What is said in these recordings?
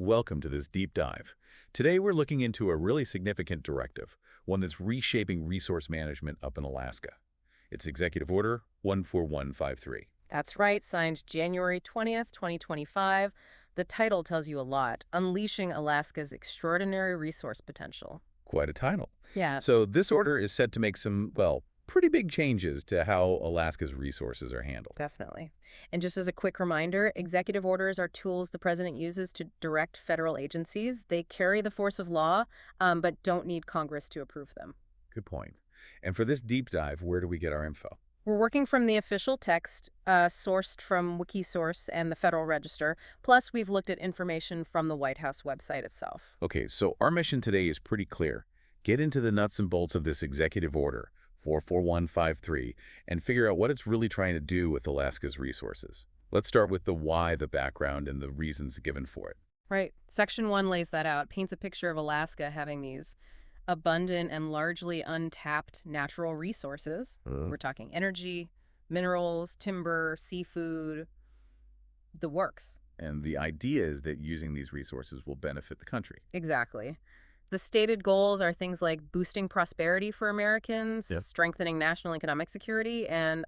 Welcome to this deep dive. Today we're looking into a really significant directive, one that's reshaping resource management up in Alaska. It's Executive Order 14153. That's right, signed January 20th, 2025. The title tells you a lot. Unleashing Alaska's Extraordinary Resource Potential. Quite a title. Yeah, So this order is set to make some, well, pretty big changes to how Alaska's resources are handled. definitely. And just as a quick reminder, executive orders are tools the president uses to direct federal agencies. They carry the force of law, but don't need Congress to approve them. Good point. And for this deep dive, where do we get our info? We're working from the official text, sourced from Wikisource and the Federal Register. Plus, we've looked at information from the White House website itself. Okay, so our mission today is pretty clear. Get into the nuts and bolts of this executive order, 44153, and figure out what it's really trying to do with Alaska's resources. Let's start with the why, the background, and the reasons given for it. Right. Section 1 lays that out, paints a picture of Alaska having these abundant and largely untapped natural resources. We're talking energy, minerals, timber, seafood, the works. And the idea is that using these resources will benefit the country. Exactly. The stated goals are things like boosting prosperity for Americans, Yep. strengthening national economic security, and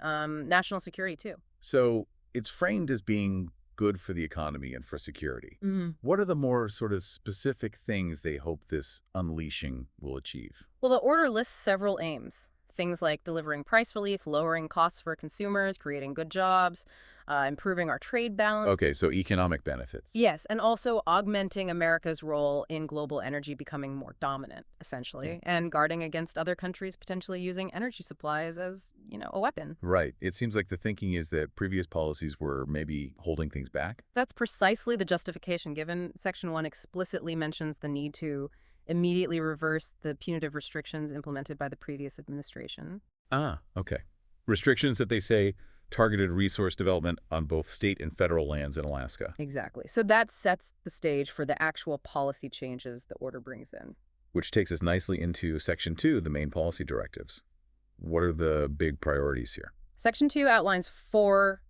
national security, too. So it's framed as being good for the economy and for security. What are the more sort of specific things they hope this unleashing will achieve? Well, the order lists several aims. Things like delivering price relief, lowering costs for consumers, creating good jobs, improving our trade balance. Okay, so economic benefits. Yes, and also augmenting America's role in global energy becoming more dominant, essentially, and guarding against other countries potentially using energy supplies as, a weapon. Right. It seems like the thinking is that previous policies were maybe holding things back. That's precisely the justification given. Section 1 explicitly mentions the need to immediately reverse the punitive restrictions implemented by the previous administration. Ah, okay. Restrictions that they say targeted resource development on both state and federal lands in Alaska, Exactly. So that sets the stage for the actual policy changes the order brings in. which takes us nicely into Section 2, the main policy directives. What are the big priorities here? Section 2 outlines four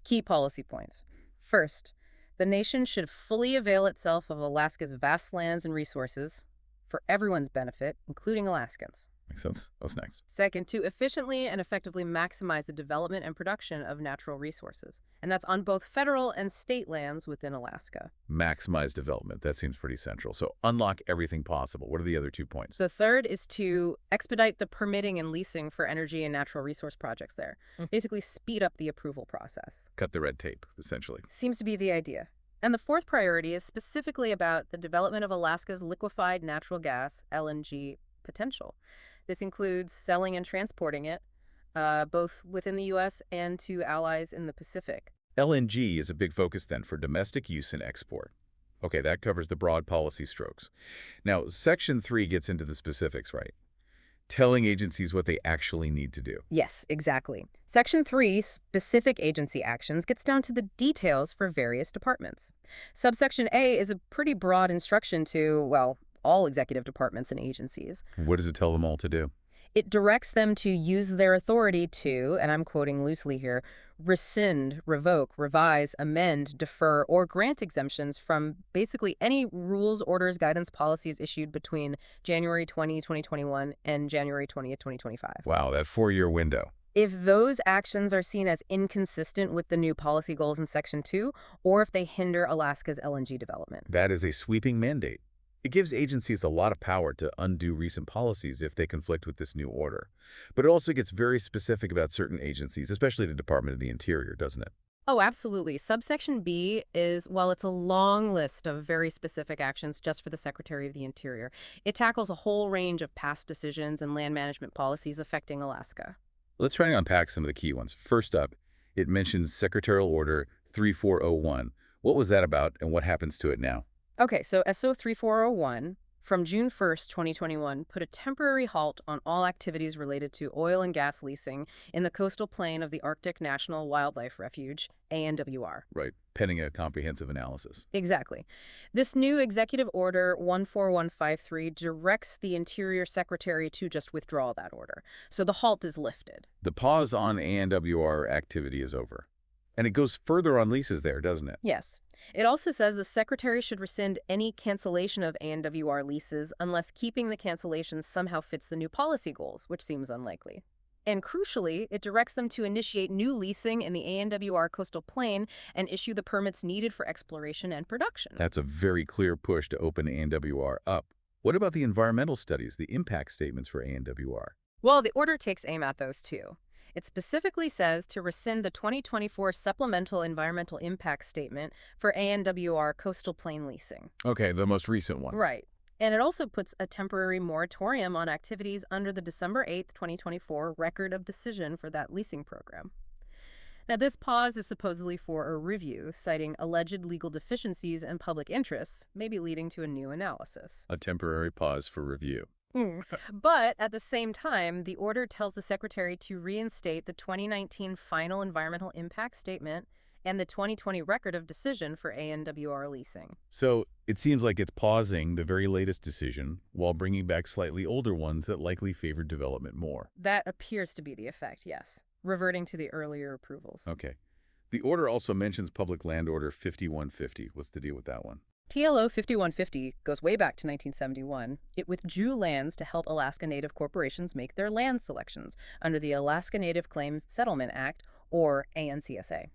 key policy points. First, the nation should fully avail itself of Alaska's vast lands and resources for everyone's benefit, including Alaskans. Makes sense. What's next? Second, to efficiently and effectively maximize the development and production of natural resources. And that's on both federal and state lands within Alaska. Maximize development. That seems pretty central. So unlock everything possible. What are the other 2 points? The third is to expedite the permitting and leasing for energy and natural resource projects there. Basically speed up the approval process. Cut the red tape, essentially. Seems to be the idea. And the fourth priority is specifically about the development of Alaska's liquefied natural gas, LNG, potential. This includes selling and transporting it, both within the U.S. and to allies in the Pacific. LNG is a big focus then for domestic use and export. Okay, that covers the broad policy strokes. Now, Section 3 gets into the specifics, right? Telling agencies what they actually need to do. Yes, exactly. Section 3, specific agency actions, gets down to the details for various departments. Subsection A is a pretty broad instruction to, well, all executive departments and agencies. What does it tell them all to do? It directs them to use their authority to, and I'm quoting loosely here, rescind, revoke, revise, amend, defer, or grant exemptions from basically any rules, orders, guidance, policies issued between January 20, 2021 and January 20th, 2025. Wow, that 4-year window. If those actions are seen as inconsistent with the new policy goals in Section 2, or if they hinder Alaska's LNG development. That is a sweeping mandate. It gives agencies a lot of power to undo recent policies if they conflict with this new order. But it also gets very specific about certain agencies, especially the Department of the Interior, doesn't it? Oh, absolutely. Subsection B is, well, it's a long list of very specific actions just for the Secretary of the Interior. It tackles a whole range of past decisions and land management policies affecting Alaska. Let's try and unpack some of the key ones. First up, it mentions Secretarial Order 3401. What was that about and what happens to it now? Okay, so SO 3401 from June 1st, 2021, put a temporary halt on all activities related to oil and gas leasing in the coastal plain of the Arctic National Wildlife Refuge, ANWR. Right, pending a comprehensive analysis. Exactly. This new Executive Order 14153 directs the Interior Secretary to just withdraw that order. So the halt is lifted. The pause on ANWR activity is over. And it goes further on leases there, doesn't it? Yes. It also says the Secretary should rescind any cancellation of ANWR leases unless keeping the cancellation somehow fits the new policy goals, which seems unlikely. And crucially, it directs them to initiate new leasing in the ANWR coastal plain and issue the permits needed for exploration and production. That's a very clear push to open ANWR up. What about the environmental studies, the impact statements for ANWR? Well, the order takes aim at those too. It specifically says to rescind the 2024 Supplemental Environmental Impact Statement for ANWR coastal plain leasing. Okay, the most recent one. Right. And it also puts a temporary moratorium on activities under the December 8th, 2024 record of decision for that leasing program. Now, this pause is supposedly for a review, citing alleged legal deficiencies and public interests, maybe leading to a new analysis. A temporary pause for review. But at the same time, the order tells the Secretary to reinstate the 2019 Final Environmental Impact Statement and the 2020 Record of Decision for ANWR leasing. So it seems like it's pausing the very latest decision while bringing back slightly older ones that likely favored development more. That appears to be the effect, yes, reverting to the earlier approvals. Okay. The order also mentions Public Land Order 5150. What's the deal with that one? TLO 5150 goes way back to 1971. It withdrew lands to help Alaska Native corporations make their land selections under the Alaska Native Claims Settlement Act, or ANCSA.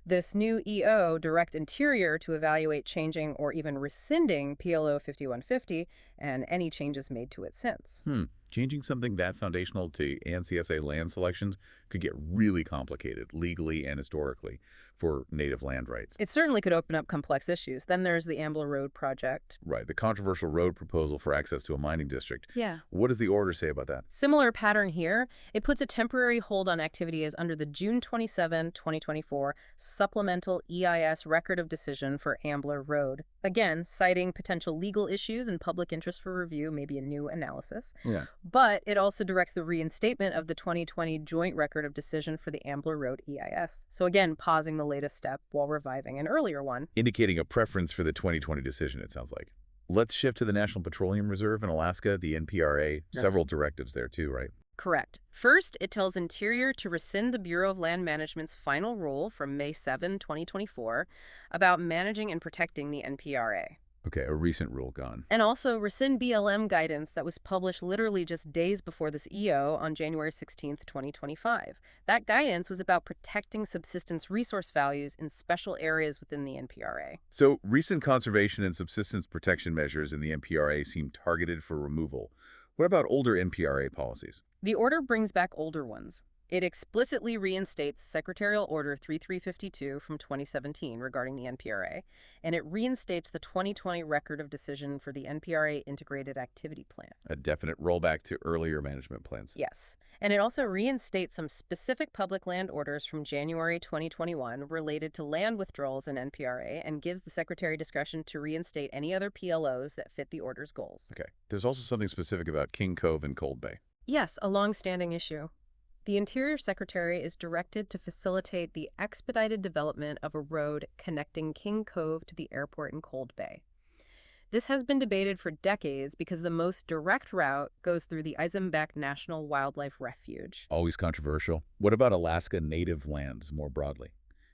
This new EO directs Interior to evaluate changing or even rescinding PLO 5150 and any changes made to it since. Changing something that foundational to ANCSA land selections could get really complicated legally and historically for native land rights. It certainly could open up complex issues. Then there's the Ambler Road project. Right, the controversial road proposal for access to a mining district. Yeah. What does the order say about that? Similar pattern here. It puts a temporary hold on activities under the June 27, 2024 Supplemental EIS Record of Decision for Ambler Road. Again, citing potential legal issues and public interest for review, maybe a new analysis. Yeah. But it also directs the reinstatement of the 2020 Joint Record of Decision for the Ambler Road EIS. So again, pausing the latest step while reviving an earlier one. Indicating a preference for the 2020 decision, it sounds like. Let's shift to the National Petroleum Reserve in Alaska, the NPRA. Several directives there too, right? Correct. First, it tells Interior to rescind the Bureau of Land Management's final rule from May 7, 2024 about managing and protecting the NPRA. Okay, a recent rule gone. And also rescind BLM guidance that was published literally just days before this EO on January 16, 2025. That guidance was about protecting subsistence resource values in special areas within the NPRA. So recent conservation and subsistence protection measures in the NPRA seem targeted for removal. What about older NPRA policies? The order brings back older ones. It explicitly reinstates Secretarial Order 3352 from 2017 regarding the NPRA, and it reinstates the 2020 Record of Decision for the NPRA Integrated Activity Plan. A definite rollback to earlier management plans. Yes, and it also reinstates some specific public land orders from January 2021 related to land withdrawals in NPRA and gives the Secretary discretion to reinstate any other PLOs that fit the order's goals. Okay. There's also something specific about King Cove and Cold Bay. Yes, a long-standing issue. The Interior Secretary is directed to facilitate the expedited development of a road connecting King Cove to the airport in Cold Bay. This has been debated for decades because the most direct route goes through the Eisenbeck National Wildlife Refuge. Always controversial. What about Alaska native lands more broadly?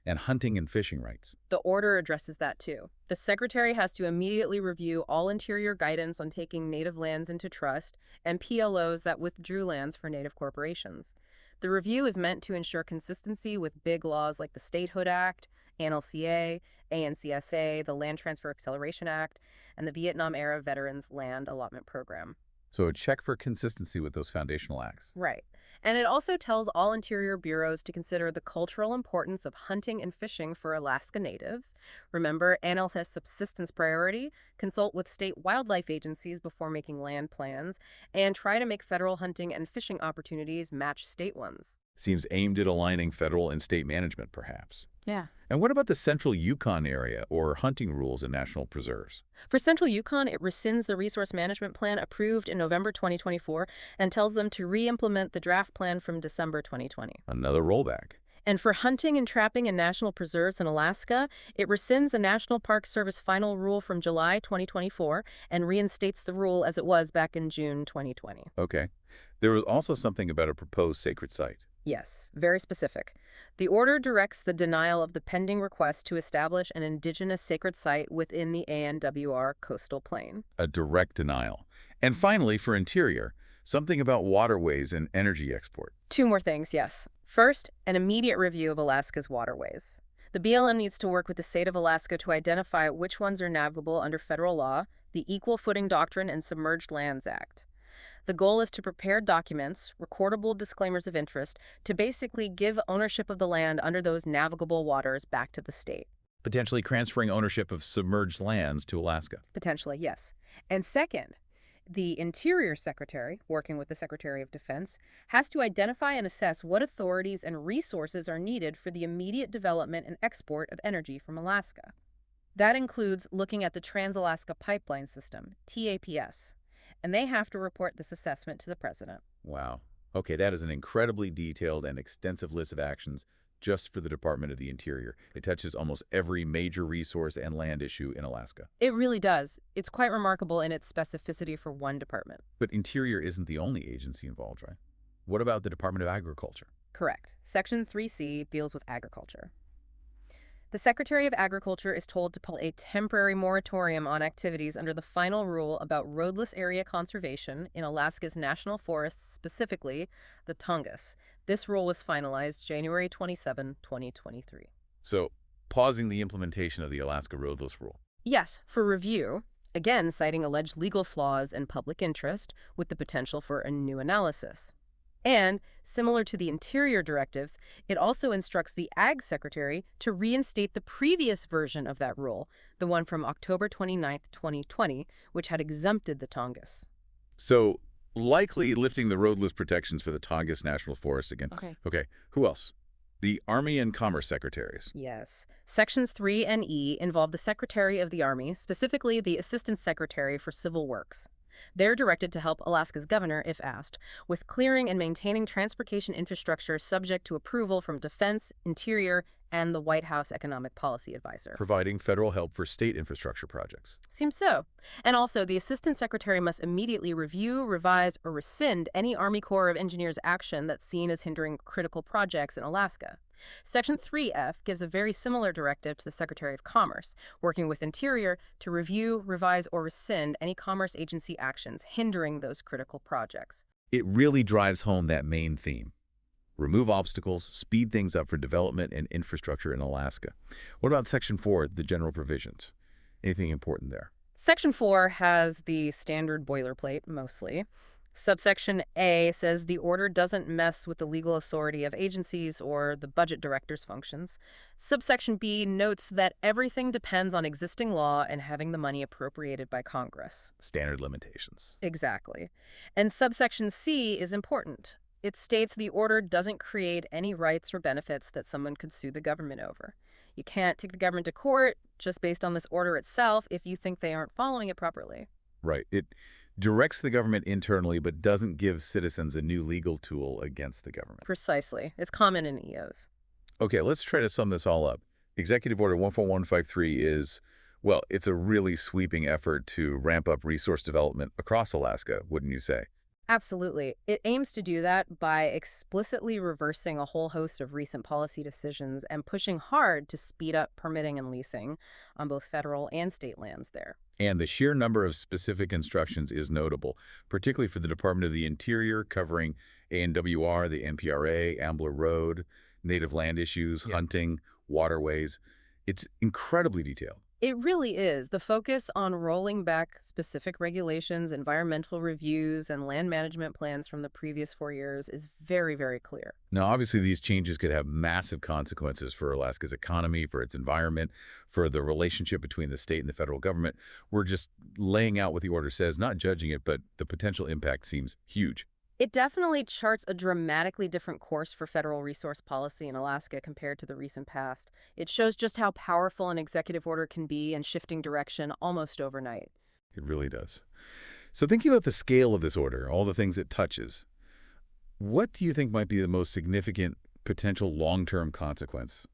And hunting and fishing rights? The order addresses that too. The Secretary has to immediately review all Interior guidance on taking native lands into trust and PLOs that withdrew lands for native corporations. The review is meant to ensure consistency with big laws like the Statehood Act, NLCA, ANCSA, the Land Transfer Acceleration Act, and the Vietnam-era Veterans Land Allotment Program. So a check for consistency with those foundational acts. Right. And it also tells all Interior bureaus to consider the cultural importance of hunting and fishing for Alaska Natives. Remember, NLS subsistence priority, consult with state wildlife agencies before making land plans, and try to make federal hunting and fishing opportunities match state ones. Seems aimed at aligning federal and state management, perhaps. Yeah. And what about the central Yukon area or hunting rules in national preserves? For Central Yukon, it rescinds the resource management plan approved in November 2024 and tells them to re-implement the draft plan from December 2020. Another rollback. And for hunting and trapping in national preserves in Alaska, it rescinds a National Park Service final rule from July 2024 and reinstates the rule as it was back in June 2020. Okay. There was also something about a proposed sacred site. Yes, very specific. The order directs the denial of the pending request to establish an indigenous sacred site within the ANWR coastal plain. A direct denial. And finally, for interior, something about waterways and energy export. Two more things, yes. First, an immediate review of Alaska's waterways. The BLM needs to work with the state of Alaska to identify which ones are navigable under federal law, the Equal Footing Doctrine and Submerged Lands Act. The goal is to prepare documents, recordable disclaimers of interest, to basically give ownership of the land under those navigable waters back to the state. Potentially transferring ownership of submerged lands to Alaska. Potentially, yes. And second, the Interior Secretary, working with the Secretary of Defense, has to identify and assess what authorities and resources are needed for the immediate development and export of energy from Alaska. That includes looking at the Trans-Alaska Pipeline System, TAPS, and they have to report this assessment to the president. Wow. Okay, that is an incredibly detailed and extensive list of actions just for the Department of the Interior. It touches almost every major resource and land issue in Alaska. It really does. It's quite remarkable in its specificity for one department. But Interior isn't the only agency involved, right? What about the Department of Agriculture? Correct. Section 3C deals with agriculture. The Secretary of Agriculture is told to pull a temporary moratorium on activities under the final rule about roadless area conservation in Alaska's national forests, specifically the Tongass. This rule was finalized January 27, 2023. So, pausing the implementation of the Alaska Roadless Rule. Yes, for review, again citing alleged legal flaws and public interest with the potential for a new analysis. And, similar to the Interior directives, it also instructs the Ag Secretary to reinstate the previous version of that rule, the one from October 29, 2020, which had exempted the Tongass. So, likely lifting the roadless protections for the Tongass National Forest again. Okay, who else? The Army and Commerce Secretaries. Yes. Sections 3 and E involve the Secretary of the Army, specifically the Assistant Secretary for Civil Works. They're directed to help Alaska's governor, if asked, with clearing and maintaining transportation infrastructure subject to approval from Defense, Interior, and the White House Economic Policy Advisor. Providing federal help for state infrastructure projects. Seems so. And also, the Assistant Secretary must immediately review, revise, or rescind any Army Corps of Engineers action that's seen as hindering critical projects in Alaska. Section 3F gives a very similar directive to the Secretary of Commerce, working with Interior to review, revise, or rescind any Commerce Agency actions hindering those critical projects. It really drives home that main theme. Remove obstacles, speed things up for development and infrastructure in Alaska. What about Section 4, the general provisions? Anything important there? Section 4 has the standard boilerplate, mostly. Subsection A says the order doesn't mess with the legal authority of agencies or the budget director's functions. Subsection B notes that everything depends on existing law and having the money appropriated by Congress. Standard limitations. Exactly. And subsection C is important. It states the order doesn't create any rights or benefits that someone could sue the government over. You can't take the government to court just based on this order itself if you think they aren't following it properly. Right. It directs the government internally but doesn't give citizens a new legal tool against the government. Precisely. It's common in EOs. Okay, let's try to sum this all up. Executive Order 14153 is, well, it's a really sweeping effort to ramp up resource development across Alaska, wouldn't you say? Absolutely. It aims to do that by explicitly reversing a whole host of recent policy decisions and pushing hard to speed up permitting and leasing on both federal and state lands there. And the sheer number of specific instructions is notable, particularly for the Department of the Interior, covering ANWR, the NPRA, Ambler Road, native land issues, hunting, waterways. It's incredibly detailed. It really is. The focus on rolling back specific regulations, environmental reviews, and land management plans from the previous 4 years is very, very clear. Now, obviously, these changes could have massive consequences for Alaska's economy, for its environment, for the relationship between the state and the federal government. We're just laying out what the order says, not judging it, but the potential impact seems huge. It definitely charts a dramatically different course for federal resource policy in Alaska compared to the recent past. It shows just how powerful an executive order can be in shifting direction almost overnight. It really does. So thinking about the scale of this order, all the things it touches, what do you think might be the most significant potential long-term consequence?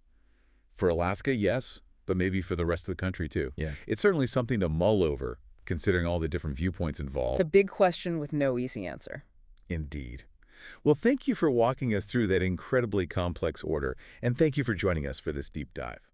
For Alaska, yes, but maybe for the rest of the country too. Yeah. It's certainly something to mull over, considering all the different viewpoints involved. It's a big question with no easy answer. Indeed. Well, thank you for walking us through that incredibly complex order, and thank you for joining us for this deep dive.